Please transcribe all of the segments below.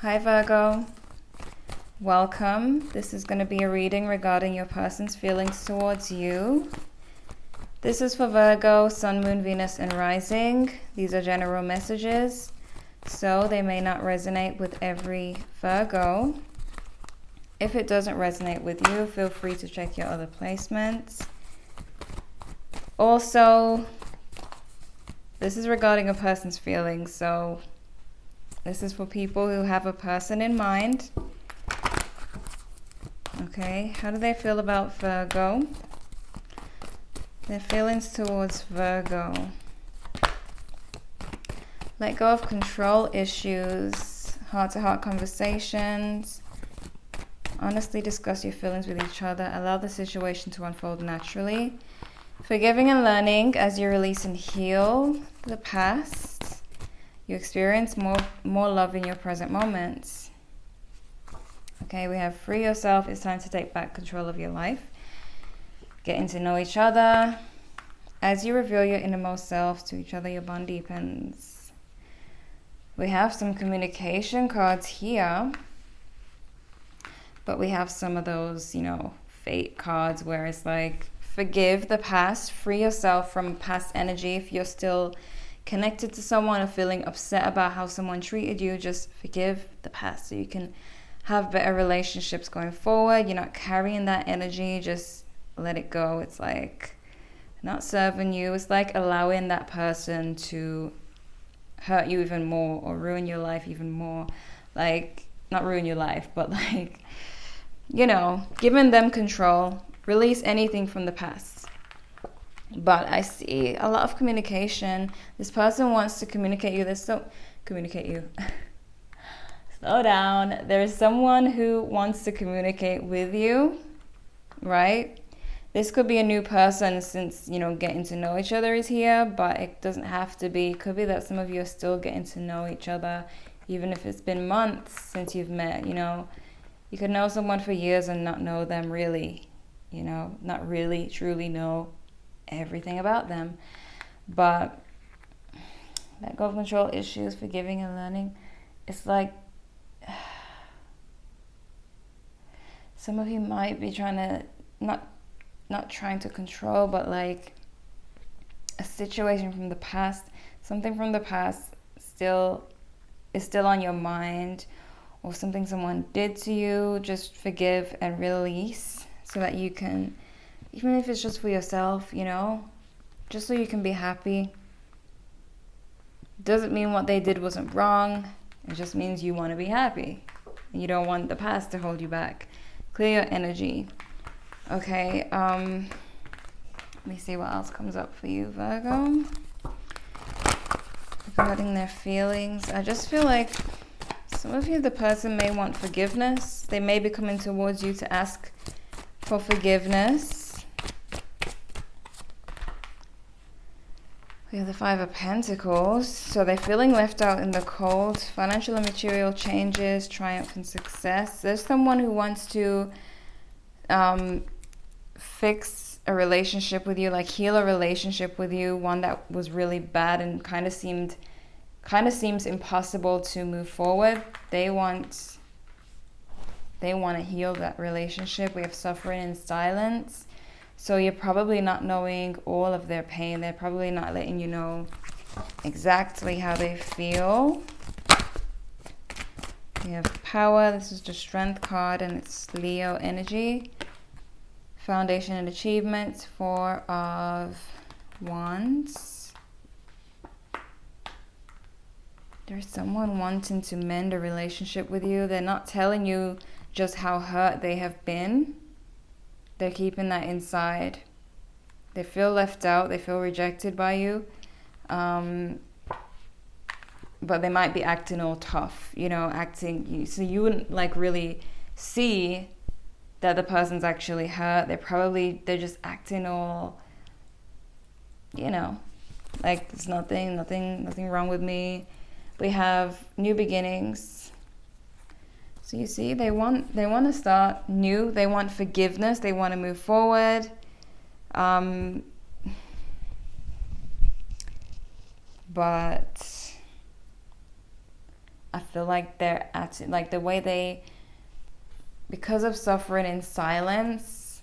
Hi Virgo, welcome. This is going to be a reading regarding your person's feelings towards you. This is for Virgo, Sun, Moon, Venus, and Rising. These are general messages, so they may not resonate with every Virgo. If it doesn't resonate with you, feel free to check your other placements. Also, this is regarding a person's feelings, so this is for people who have a person in mind. Okay, how do they feel about Virgo? Their feelings towards Virgo. Let go of control issues, heart-to-heart conversations. Honestly discuss your feelings with each other. Allow the situation to unfold naturally. Forgiving and learning as you release and heal the past. You experience more love in your present moments. Okay, we have free yourself. It's time to take back control of your life. Getting to know each other. As you reveal your innermost self to each other, your bond deepens. We have some communication cards here. But we have some of those, fate cards where it's like, forgive the past. Free yourself from past energy. If you're still connected to someone or feeling upset about how someone treated you, just forgive the past so you can have better relationships going forward. You're not carrying that energy, just let it go. It's like not serving you. It's like allowing that person to hurt you even more or ruin your life even more. Like, not ruin your life, but like, giving them control. Release anything from the past. But I see a lot of communication. This person wants to communicate you. Communicate you. Slow down. There's someone who wants to communicate with you, right? This could be a new person since, getting to know each other is here, but it doesn't have to be. It could be that some of you are still getting to know each other, even if it's been months since you've met, You could know someone for years and not know them really, not really truly know everything about them. But let go of control issues, forgiving and learning. It's like some of you might be trying to not trying to control, but like a situation from the past, something from the past is still on your mind, or something someone did to you. Just forgive and release so that you can, even if it's just for yourself, just so you can be happy. Doesn't mean what they did wasn't wrong. It just means you want to be happy. And you don't want the past to hold you back. Clear your energy. Okay, let me see what else comes up for you, Virgo. Regarding their feelings, I just feel like some of you, the person may want forgiveness. They may be coming towards you to ask for forgiveness. We have the Five of Pentacles. So they're feeling left out in the cold. Financial and material changes, triumph and success. There's someone who wants to fix a relationship with you, like heal a relationship with you, one that was really bad and kind of seems impossible to move forward. They want to heal that relationship. We have suffering in silence. So you're probably not knowing all of their pain. They're probably not letting you know exactly how they feel. We have power. This is the Strength card, and it's Leo energy. Foundation and achievements. Four of Wands. There's someone wanting to mend a relationship with you. They're not telling you just how hurt they have been. They're keeping that inside. They feel left out. They feel rejected by you. But they might be acting all tough, so you wouldn't really see that the person's actually hurt. They're just acting all, like there's nothing wrong with me. We have new beginnings. So you see, they want to start new. They want forgiveness. They want to move forward. But I feel like they're acting like the way they, because of suffering in silence,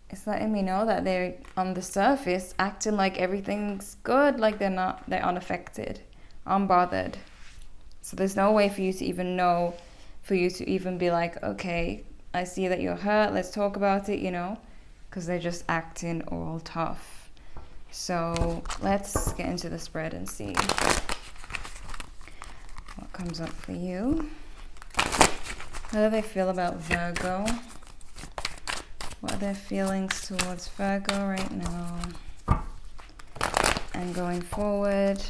it's letting me know that they're on the surface acting like everything's good, like they're unaffected, unbothered. So there's no way for you to even know, for you to even be like, okay, I see that you're hurt, let's talk about it, you know, because they're just acting all tough. So let's get into the spread and see what comes up for you. How do they feel about Virgo? What are their feelings towards Virgo right now? And going forward,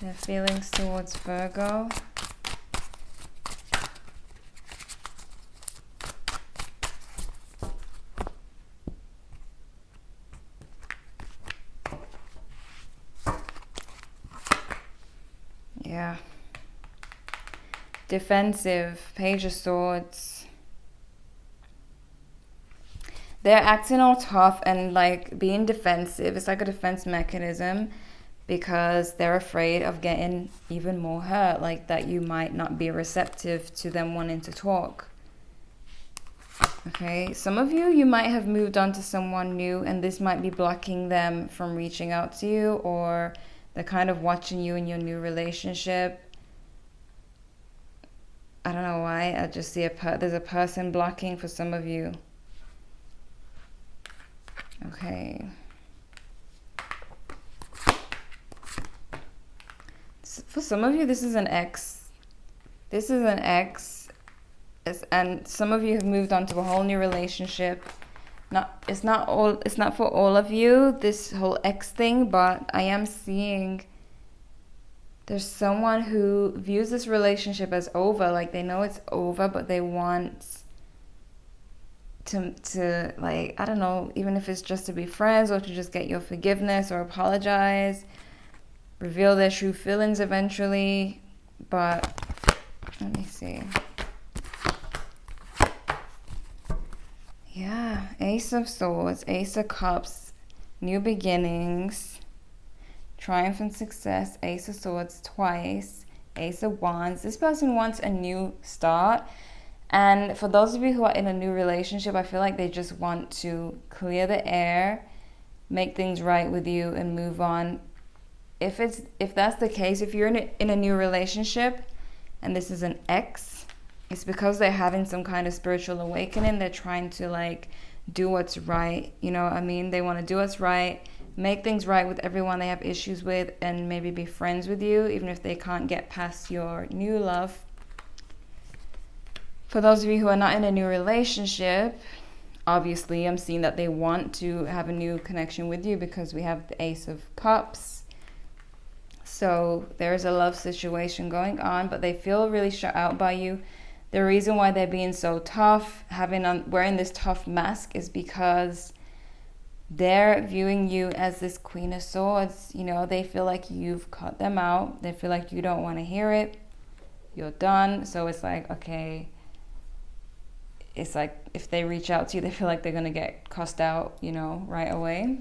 their feelings towards Virgo. Yeah. Defensive, Page of Swords. They're acting all tough and like being defensive. It's like a defense mechanism because they're afraid of getting even more hurt, like that you might not be receptive to them wanting to talk. Okay, some of you might have moved on to someone new and this might be blocking them from reaching out to you, or they're kind of watching you in your new relationship. I don't know why, I just see there's a person blocking for some of you. Okay. For some of you, this is an ex. This is an ex. And some of you have moved on to a whole new relationship. It's not for all of you, this whole ex thing, but I am seeing there's someone who views this relationship as over, like they know it's over, but they want to like, I don't know, even if it's just to be friends or to just get your forgiveness or apologize, reveal their true feelings eventually. But let me see. Yeah, Ace of Swords, Ace of Cups, new beginnings, triumph and success, Ace of Swords twice, Ace of Wands. This person wants a new start. And for those of you who are in a new relationship, I feel like they just want to clear the air, make things right with you and move on. If that's the case, if you're in a new relationship and this is an ex, it's because they're having some kind of spiritual awakening. They're trying to like do what's right. You know what I mean? They want to do what's right, make things right with everyone they have issues with, and maybe be friends with you, even if they can't get past your new love. For those of you who are not in a new relationship, obviously I'm seeing that they want to have a new connection with you because we have the Ace of Cups. So there's a love situation going on, but they feel really shut out by you. The reason why they're being so tough, wearing this tough mask, is because they're viewing you as this Queen of Swords. You know, they feel like you've cut them out. They feel like you don't want to hear it. You're done. So it's like, okay, it's like if they reach out to you, they feel like they're going to get cussed out, you know, right away.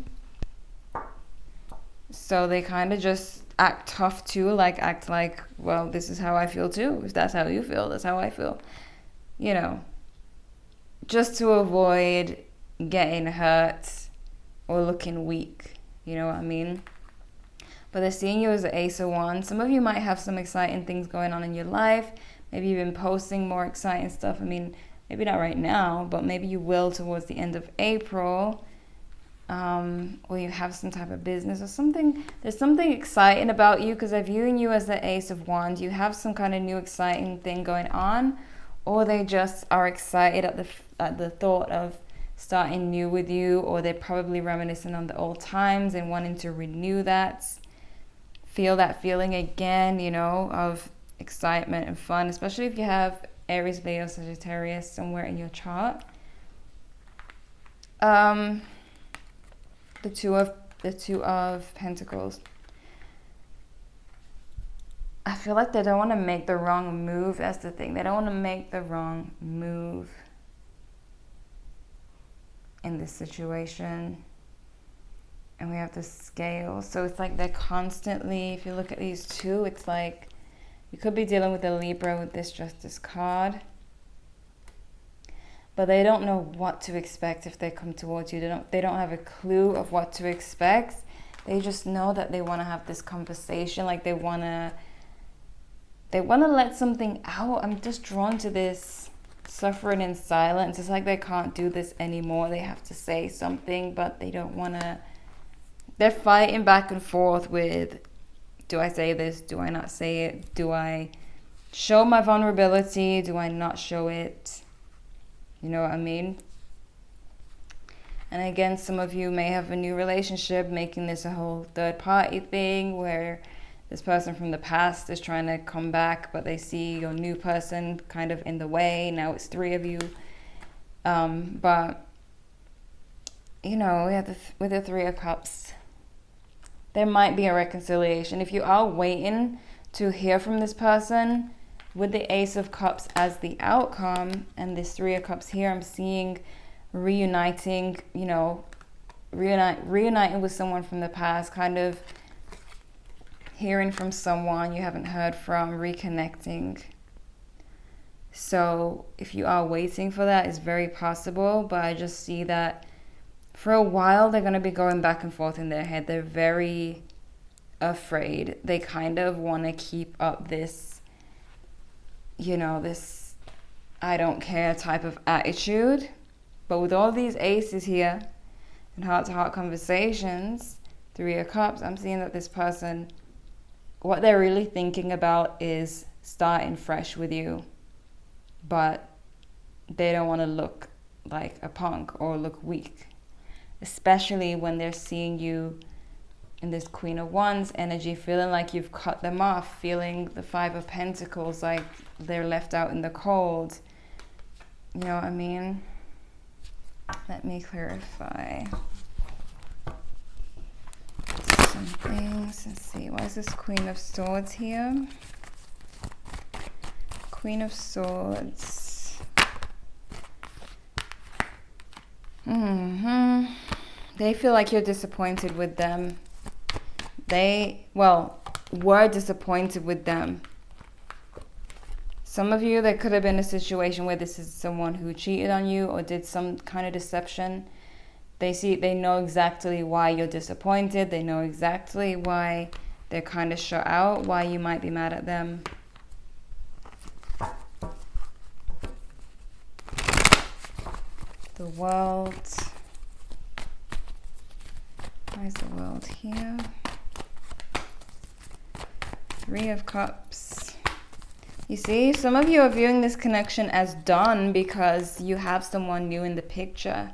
So they kind of just act tough too, like act like, well, this is how I feel too. If that's how you feel, that's how I feel. You know, just to avoid getting hurt or looking weak. You know what I mean? But they're seeing you as the Ace of Wands. Some of you might have some exciting things going on in your life. Maybe you've been posting more exciting stuff. I mean, maybe not right now, but maybe you will towards the end of April. Or you have some type of business or something. There's something exciting about you because they're viewing you as the Ace of Wands. You have some kind of new exciting thing going on, or they just are excited at the thought of starting new with you, or they're probably reminiscing on the old times and wanting to renew that, feel that feeling again, you know, of excitement and fun, especially if you have Aries, Leo, Sagittarius somewhere in your chart. The two of Pentacles. I feel like they don't want to make the wrong move. That's the thing. They don't want to make the wrong move in this situation. And we have the scale. So it's like they're constantly, if you look at these two, it's like you could be dealing with a Libra with this Justice card. But they don't know what to expect if they come towards you. They don't have a clue of what to expect. They just know that they want to have this conversation. Like they want to let something out. I'm just drawn to this suffering in silence. It's like they can't do this anymore. They have to say something, but they don't want to. They're fighting back and forth with, do I say this? Do I not say it? Do I show my vulnerability? Do I not show it? You know what I mean? And again, some of you may have a new relationship, making this a whole third party thing where this person from the past is trying to come back, but they see your new person kind of in the way. Now it's three of you. But, you know, with the Three of Cups, there might be a reconciliation. If you are waiting to hear from this person, with the Ace of Cups as the outcome and this Three of Cups here, I'm seeing reuniting, you know, reuniting with someone from the past, kind of hearing from someone you haven't heard from, reconnecting. So if you are waiting for that, it's very possible, but I just see that for a while they're going to be going back and forth in their head. They're very afraid. They kind of want to keep up this, you know, this I don't care type of attitude. But with all these aces here and heart-to-heart conversations, Three of Cups, I'm seeing that this person, what they're really thinking about is starting fresh with you. But they don't want to look like a punk or look weak. Especially when they're seeing you in this Queen of Wands energy, feeling like you've cut them off, feeling the Five of Pentacles, like they're left out in the cold. You know what I mean? Let me clarify some things. Let's see. Why is this Queen of Swords here? Queen of Swords. They feel like you're disappointed with them. They, well, were disappointed with them. Some of you, there could have been a situation where this is someone who cheated on you or did some kind of deception. They know exactly why you're disappointed. They know exactly why they're kind of shut out, why you might be mad at them. The World. Why is the World here? Three of Cups. You see, some of you are viewing this connection as done because you have someone new in the picture.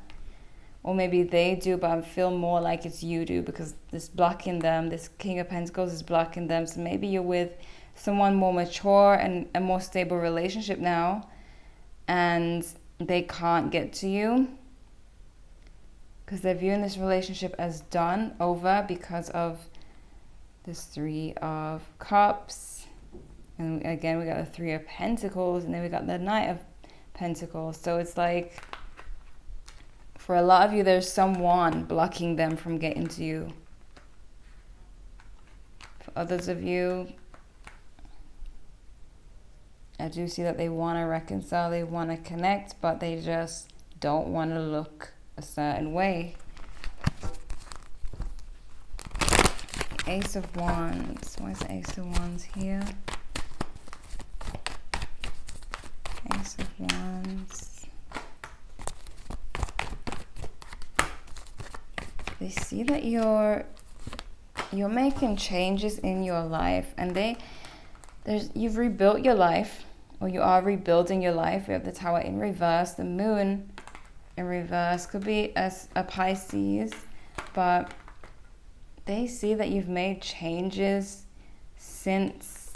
Or maybe they do, but I feel more like it's you do because this blocking them, this King of Pentacles is blocking them. So maybe you're with someone more mature and a more stable relationship now, and they can't get to you because they're viewing this relationship as done, over, because of this Three of Cups. And again, we got the Three of Pentacles, and then we got the Knight of Pentacles. So it's like, for a lot of you, there's someone blocking them from getting to you. For others of you, I do see that they want to reconcile, they want to connect, but they just don't want to look a certain way. Ace of Wands. Why is the Ace of Wands here? Ace of Wands. They see that you're making changes in your life, and you've rebuilt your life, or you are rebuilding your life. We have the Tower in reverse, the Moon in reverse. Could be a Pisces, but they see that you've made changes since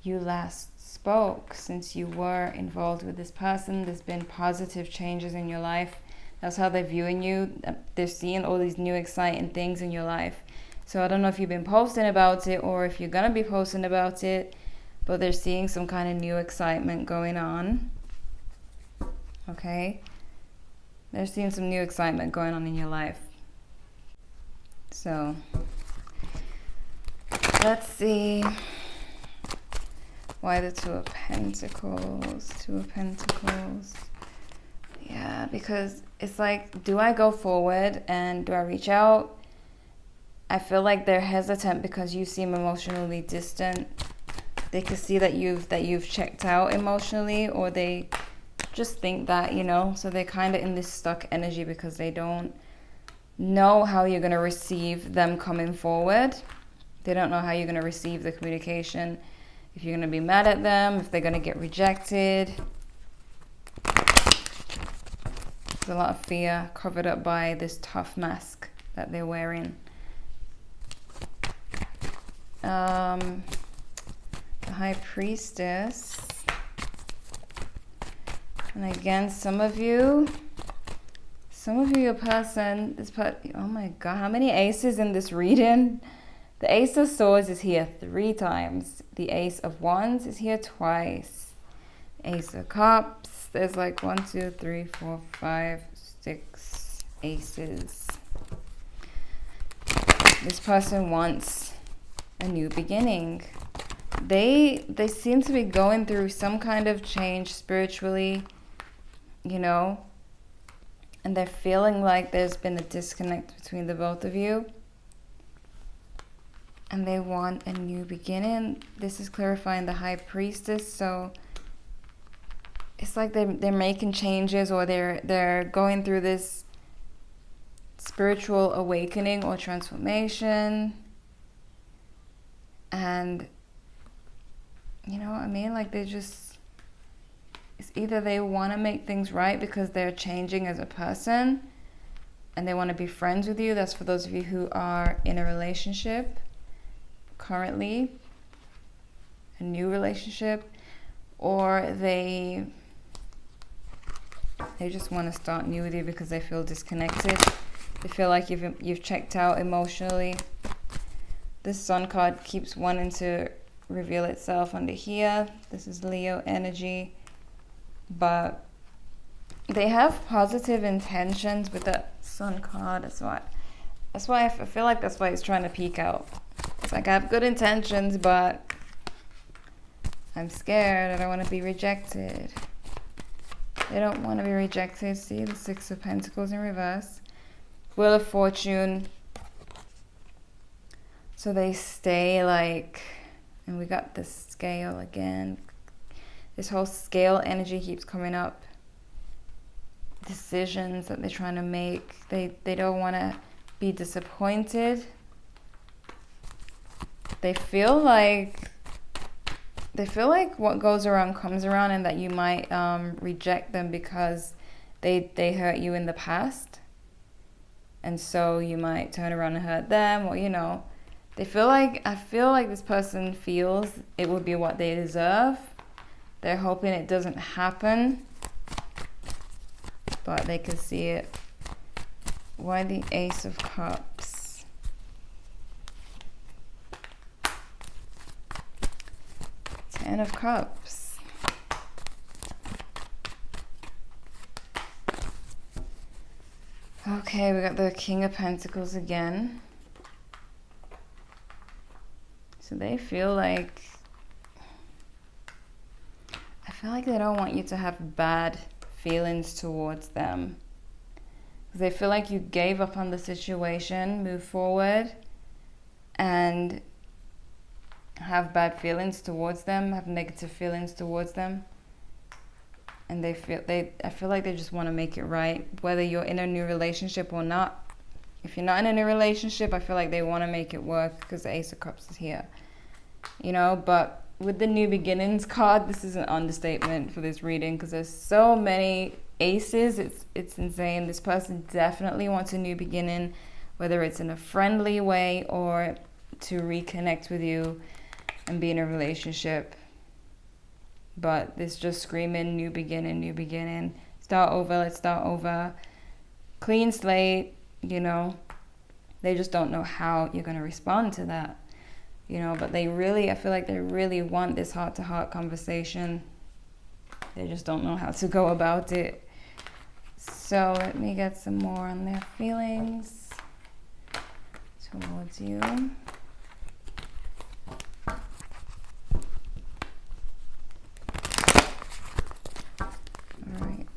you last spoke, since you were involved with this person. There's been positive changes in your life. That's how they're viewing you. They're seeing all these new exciting things in your life. So I don't know if you've been posting about it or if you're gonna be posting about it, but they're seeing some kind of new excitement going on. Okay? They're seeing some new excitement going on in your life. So let's see why the Two of Pentacles. Two of Pentacles. Yeah, because it's like, do I go forward and do I reach out? I feel like they're hesitant because you seem emotionally distant. They could see that you've checked out emotionally, or they just think that, you know, so they're kind of in this stuck energy because they don't know how you're going to receive them coming forward. They don't know how you're going to receive the communication, if you're going to be mad at them, if they're going to get rejected. There's a lot of fear covered up by this tough mask that they're wearing. The High Priestess. And again, some of you, your person, oh my God, how many aces in this reading? The Ace of Swords is here 3 times. The Ace of Wands is here twice. Ace of Cups, there's like 1, 2, 3, 4, 5, 6 aces. This person wants a new beginning. They seem to be going through some kind of change spiritually, you know, and they're feeling like there's been a disconnect between the both of you, and they want a new beginning. This is clarifying the High Priestess, so it's like they're making changes, or they're going through this spiritual awakening or transformation. And you know what I mean? Like it's either they want to make things right because they're changing as a person and they want to be friends with you. That's for those of you who are in a relationship currently, a new relationship, or they just want to start new with you because they feel disconnected. They feel like you've checked out emotionally. This Sun card keeps wanting to reveal itself under here. This is Leo energy, but they have positive intentions with the Sun card. That's why I feel like that's why it's trying to peek out. It's like, I have good intentions, but I'm scared. I don't want to be rejected. They don't want to be rejected. See, the Six of Pentacles in reverse. Wheel of Fortune. So they stay like, and we got the Scale again. This whole Scale energy keeps coming up. Decisions that they're trying to make. They don't want to be disappointed. They feel like what goes around comes around, and that you might reject them because they hurt you in the past, and so you might turn around and hurt them, or you know, I feel like this person feels it would be what they deserve. They're hoping it doesn't happen, but they can see it. Why the Ace of Cups? Ten of Cups. Okay, we got the King of Pentacles again. So they feel like, I feel like they don't want you to have bad feelings towards them. They feel like you gave up on the situation, move forward, and have bad feelings towards them, have negative feelings towards them. And I feel like they just want to make it right, whether you're in a new relationship or not. If you're not in a new relationship, I feel like they want to make it work because the Ace of Cups is here. You know, but with the New Beginnings card, this is an understatement for this reading because there's so many aces. It's insane. This person definitely wants a new beginning, whether it's in a friendly way or to reconnect with you and be in a relationship. But it's just screaming new beginning, new beginning. Start over, let's start over. Clean slate, you know. They just don't know how you're going to respond to that. You know, but I feel like they really want this heart-to-heart conversation. They just don't know how to go about it. So let me get some more on their feelings. towards you. Alright.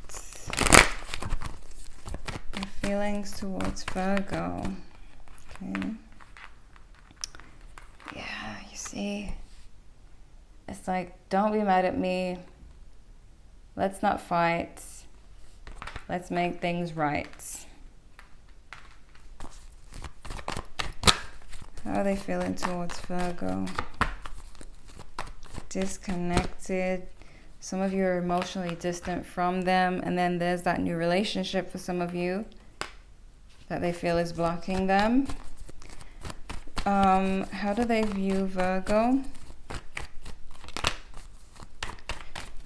Your feelings towards Virgo. Okay. Yeah, you see, it's like, don't be mad at me. Let's not fight. Let's make things right. How are they feeling towards Virgo? Disconnected. Some of you are emotionally distant from them, and then there's that new relationship for some of you that they feel is blocking them. How do they view Virgo?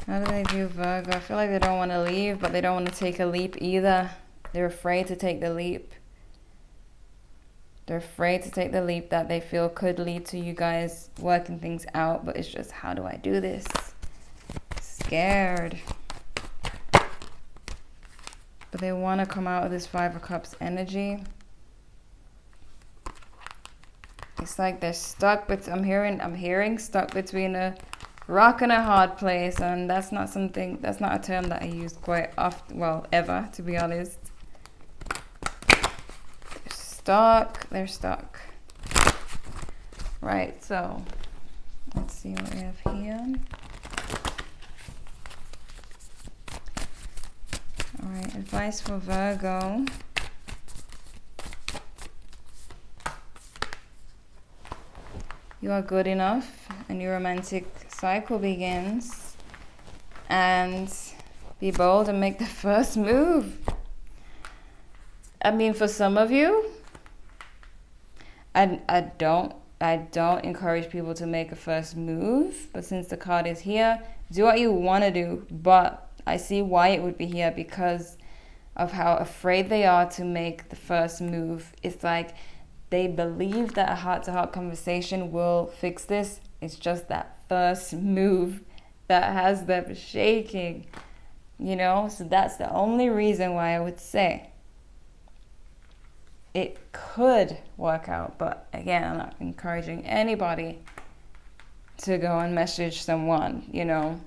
How do they view Virgo? I feel like they don't want to leave, but they don't want to take a leap either. They're afraid to take the leap. They're afraid to take the leap that they feel could lead to you guys working things out, but it's just, how do I do this? Scared. But they want to come out of this Five of Cups energy. It's like they're stuck, but I'm hearing stuck between a rock and a hard place, and that's not a term that I use quite often, well, ever, to be honest. They're stuck. Right, so let's see what we have here. All right, advice for Virgo. You are good enough. A new romantic cycle begins. And be bold and make the first move. I mean, for some of you, I don't encourage people to make a first move, but since the card is here, do what you want to do. But I see why it would be here, because of how afraid they are to make the first move. It's like they believe that a heart-to-heart conversation will fix this. It's just that first move that has them shaking, you know? So that's the only reason why I would say it could work out. But again, I'm not encouraging anybody to go and message someone, you know.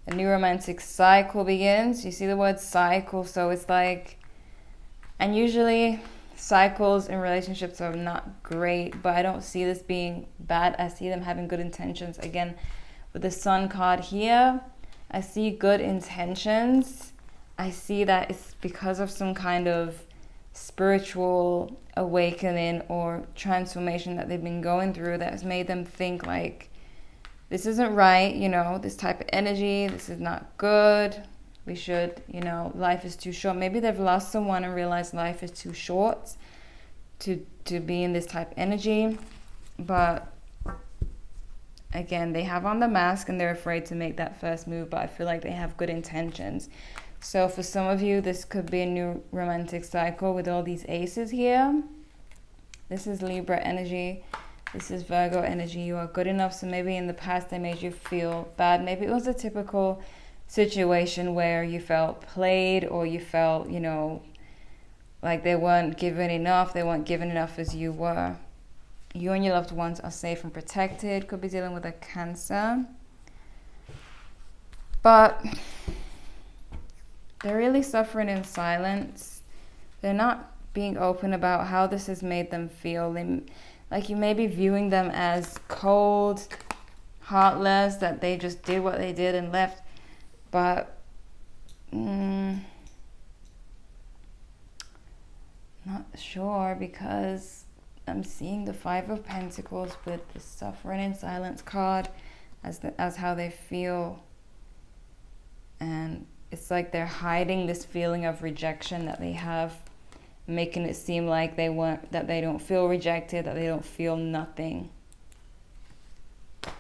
A new romantic cycle begins. You see the word cycle, so it's like, and usually cycles in relationships are not great, but I don't see this being bad. I see them having good intentions. Again, with the Sun card here, I see good intentions. I see that it's because of some kind of spiritual awakening or transformation that they've been going through that has made them think like, this isn't right, you know, this type of energy, this is not good. We should, you know, life is too short. Maybe they've lost someone and realized life is too short to be in this type of energy. But again, they have on the mask and they're afraid to make that first move, but I feel like they have good intentions. So for some of you, this could be a new romantic cycle with all these aces here. This is Libra energy. This is Virgo energy. You are good enough. So maybe in the past they made you feel bad. Maybe it was a typical situation where you felt played, or you felt, you know, like they weren't given enough. They weren't given enough as you were. You and your loved ones are safe and protected. Could be dealing with a Cancer. But they're really suffering in silence. They're not being open about how this has made them feel. Like you may be viewing them as cold, heartless, that they just did what they did and left. But not sure, because I'm seeing the Five of Pentacles with the suffering in silence card as how they feel. And it's like they're hiding this feeling of rejection that they have, making it seem like that they don't feel rejected, that they don't feel nothing. But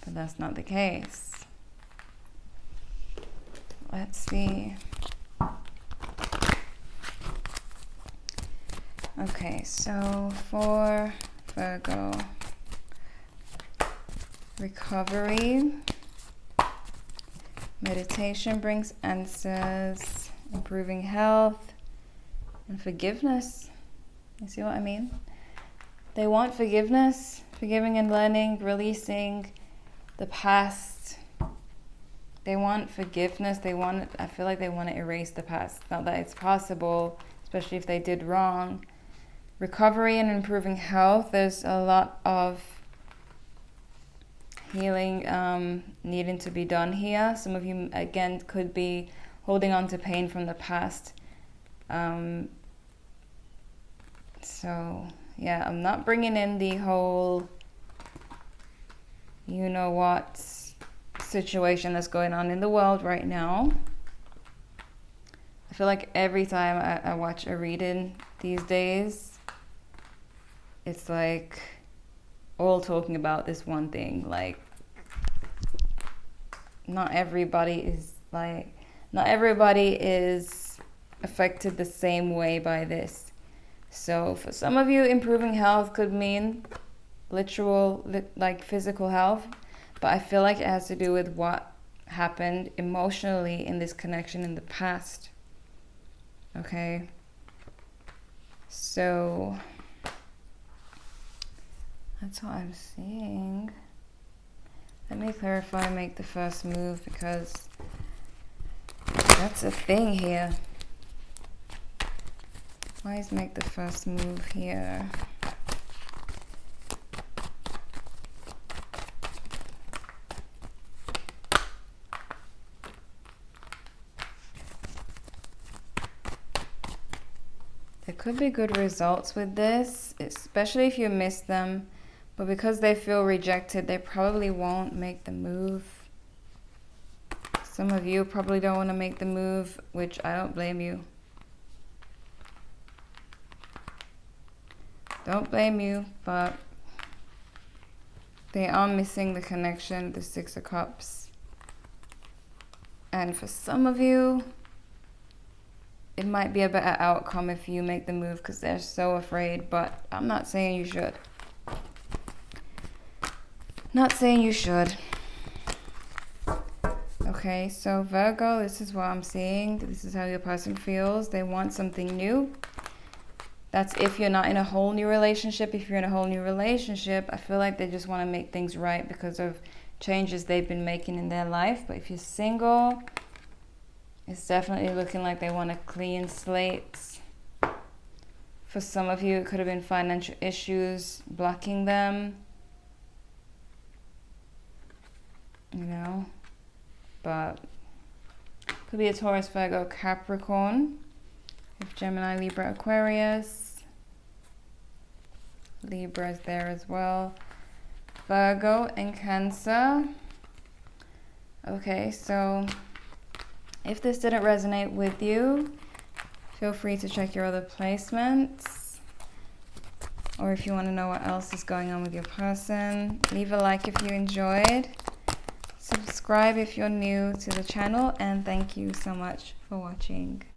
that's not the case. Let's see. Okay, so for Virgo, recovery. Meditation brings answers, improving health, and forgiveness. You see what I mean? They want forgiveness, forgiving and learning, releasing the past. They want forgiveness. I feel like they want to erase the past. Not that it's possible, especially if they did wrong. Recovery and improving health. There's a lot of healing needing to be done here. Some of you, again, could be holding on to pain from the past. So, yeah, I'm not bringing in the whole, you know what, situation that's going on in the world right now. I feel like every time I watch a reading these days, it's like all talking about this one thing. Like, not everybody is affected the same way by this. So for some of you, improving health could mean literal, like physical health, but I feel like it has to do with what happened emotionally in this connection in the past. Okay, so that's what I'm seeing. Let me clarify, make the first move, because that's a thing here. Why is make the first move here? There could be good results with this, especially if you miss them. But because they feel rejected, they probably won't make the move. Some of you probably don't want to make the move, which I don't blame you. Don't blame you, but they are missing the connection, the Six of Cups. And for some of you, it might be a better outcome if you make the move because they're so afraid, but I'm not saying you should. Not saying you should. Okay, so Virgo, this is what I'm seeing. This is how your person feels. They want something new. That's if you're not in a whole new relationship. If you're in a whole new relationship, I feel like they just want to make things right because of changes they've been making in their life. But if you're single, it's definitely looking like they want a clean slate. For some of you, it could have been financial issues blocking them. You know, but could be a Taurus, Virgo, Capricorn. If Gemini, Libra, Aquarius. Libra is there as well. Virgo and Cancer. Okay, so if this didn't resonate with you, feel free to check your other placements. Or if you want to know what else is going on with your person, leave a like if you enjoyed. Subscribe if you're new to the channel, and thank you so much for watching.